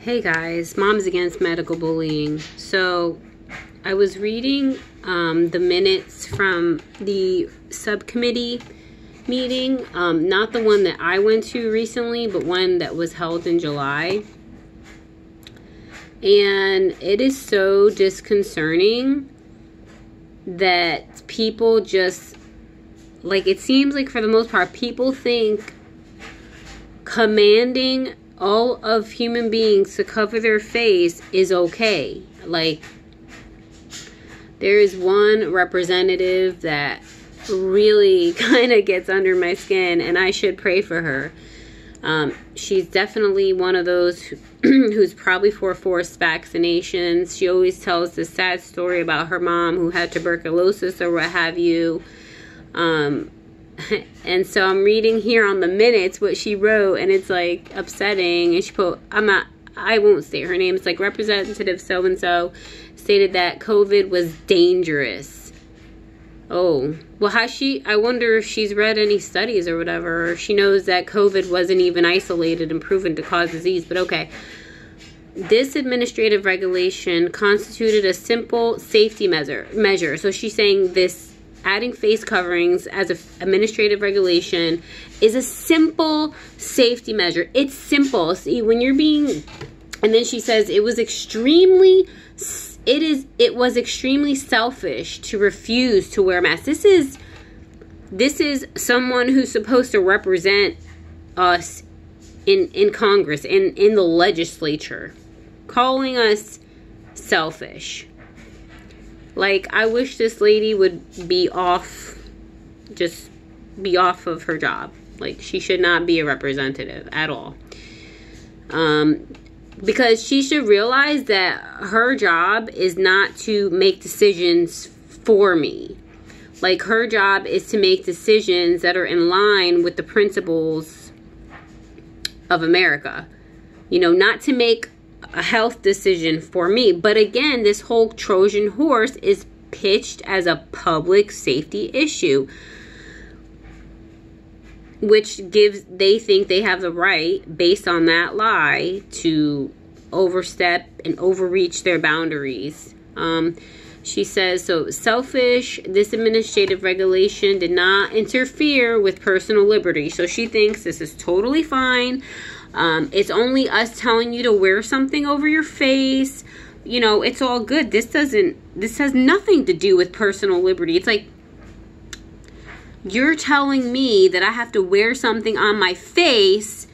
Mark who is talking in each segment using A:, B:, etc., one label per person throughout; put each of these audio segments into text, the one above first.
A: Hey guys, Moms Against Medical Bullying. So I was reading the minutes from the subcommittee meeting, not the one that I went to recently, but one that was held in July. And it is so disconcerting that people just, like, it seems like for the most part, people think commanding all of human beings to cover their face is okay. Like, there is one representative that really kind of gets under my skin, and I should pray for her. She's definitely one of those who's probably for forced vaccinations. She always tells this sad story about her mom who had tuberculosis or what have you. And so I'm reading here on the minutes what she wrote, and it's like upsetting. And she put, I won't say her name. It's like Representative so-and-so stated that COVID was dangerous. Oh, well, I wonder if she's read any studies or whatever, or she knows that COVID wasn't even isolated and proven to cause disease, but okay. This administrative regulation constituted a simple safety measure. So she's saying this adding face coverings as an administrative regulation is a simple safety measure. It's simple. See, when you're being, and then she says it was extremely selfish to refuse to wear masks. This is someone who's supposed to represent us in Congress, in the legislature, calling us selfish. Like, I wish this lady would be off of her job. Like, she should not be a representative at all. Because she should realize that her job is not to make decisions for me. Like, her job is to make decisions that are in line with the principles of America. You know, not to make a health decision for me. But again, this whole Trojan horse is pitched as a public safety issue, which they think they have the right, based on that lie, to overstep and overreach their boundaries. She says, so selfish, this administrative regulation did not interfere with personal liberty. So she thinks this is totally fine. It's only us telling you to wear something over your face. You know, it's all good. This has nothing to do with personal liberty. It's like, you're telling me that I have to wear something on my face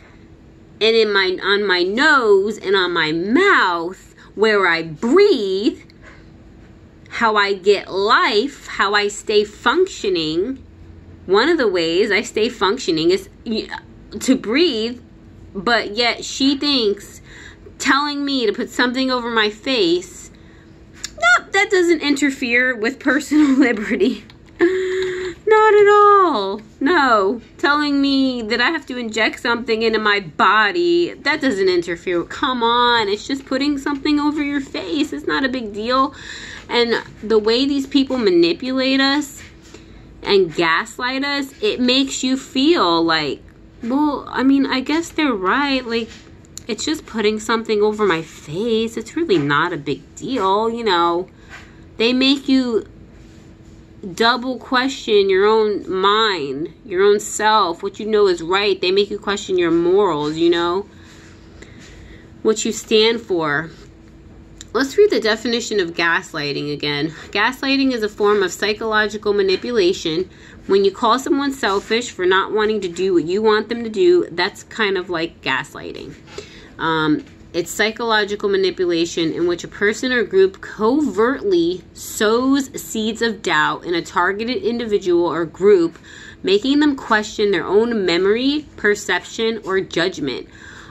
A: and on my nose and on my mouth where I breathe, how I get life, how I stay functioning. One of the ways I stay functioning is to breathe. But yet she thinks telling me to put something over my face, no, that doesn't interfere with personal liberty. Not at all. No. Telling me that I have to inject something into my body, that doesn't interfere. Come on. It's just putting something over your face. It's not a big deal. And the way these people manipulate us and gaslight us, it makes you feel like, well, I mean, I guess they're right. Like, it's just putting something over my face. It's really not a big deal, you know. They make you double question your own mind, your own self, what you know is right. They make you question your morals, you know, what you stand for. Let's read the definition of gaslighting again. Gaslighting is a form of psychological manipulation. When you call someone selfish for not wanting to do what you want them to do, that's kind of like gaslighting. It's psychological manipulation in which a person or group covertly sows seeds of doubt in a targeted individual or group, making them question their own memory, perception, or judgment,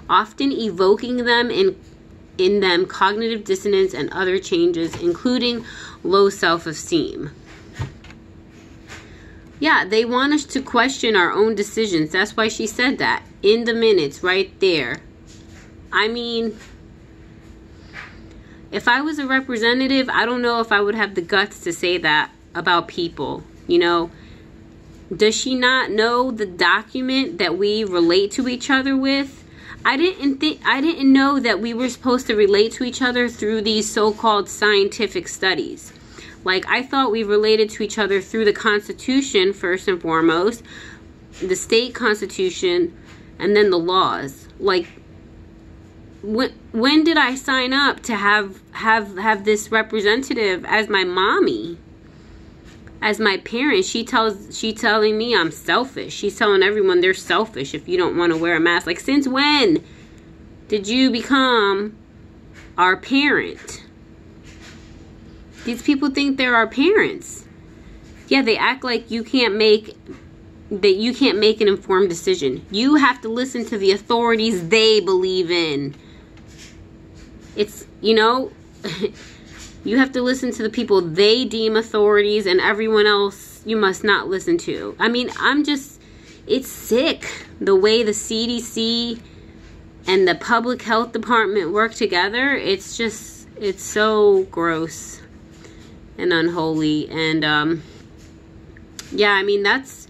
A: often evoking them in them cognitive dissonance and other changes, including low self-esteem. Yeah, they want us to question our own decisions. That's why she said that in the minutes right there. I mean, if I was a representative, I don't know if I would have the guts to say that about people, you know. Does she not know the document that we relate to each other with? I didn't know that we were supposed to relate to each other through these so-called scientific studies. Like, I thought we related to each other through the Constitution, first and foremost, the state constitution, and then the laws. Like, when did I sign up to have this representative as my mommy, as my parent? She's telling me I'm selfish. She's telling everyone they're selfish if you don't want to wear a mask. Like, since when did you become our parent? These people think they're our parents. Yeah, they act like you can't make an informed decision. You have to listen to the authorities they believe in. It's, you know, you have to listen to the people they deem authorities, and everyone else you must not listen to. I mean, it's sick the way the CDC and the public health department work together. It's so gross and unholy. And yeah, I mean, that's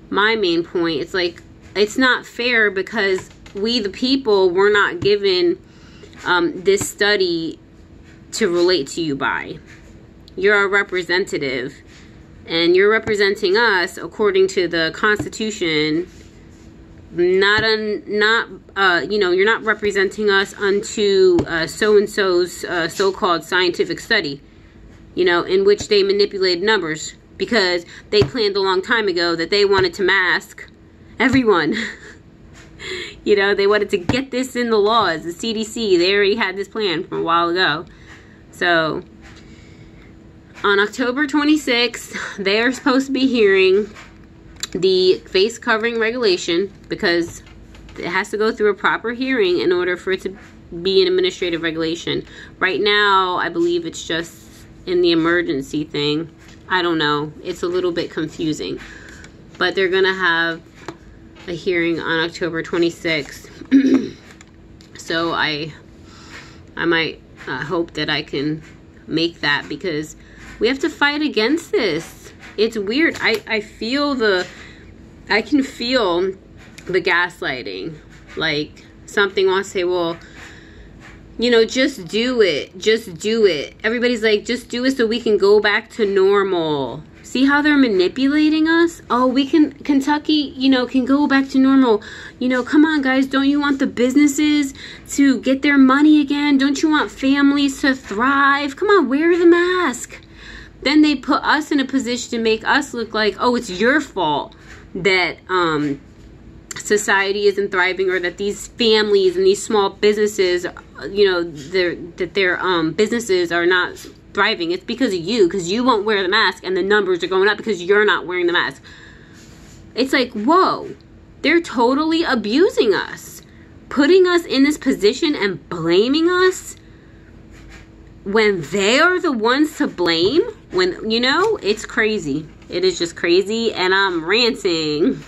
A: my main point. It's like, it's not fair because we the people were not given this study to relate to you by. You're a representative, and you're representing us according to the Constitution. You're not representing us unto so-and-so's so-called scientific study, you know, in which they manipulated numbers because they planned a long time ago that they wanted to mask everyone. You know, they wanted to get this in the laws. The CDC, they already had this plan from a while ago. So, on October 26th, they are supposed to be hearing the face covering regulation, because it has to go through a proper hearing in order for it to be an administrative regulation. Right now, I believe it's just in the emergency thing. I don't know. It's a little bit confusing. But they're going to have a hearing on October 26th. So I might hope that I can make that, because we have to fight against this. It's weird. I can feel the gaslighting. Like, something wants to say, well, you know, just do it. Just do it. Everybody's like, just do it so we can go back to normal. See how they're manipulating us? Oh, Kentucky, you know, can go back to normal. You know, come on, guys. Don't you want the businesses to get their money again? Don't you want families to thrive? Come on, wear the mask. Then they put us in a position to make us look like, oh, it's your fault that society isn't thriving, or that these families and these small businesses, you know, their businesses are not thriving. It's because of you, because you won't wear the mask, and the numbers are going up because you're not wearing the mask. It's like, whoa, they're totally abusing us, putting us in this position and blaming us when they are the ones to blame. When, you know, it's crazy. It is just crazy, and I'm ranting.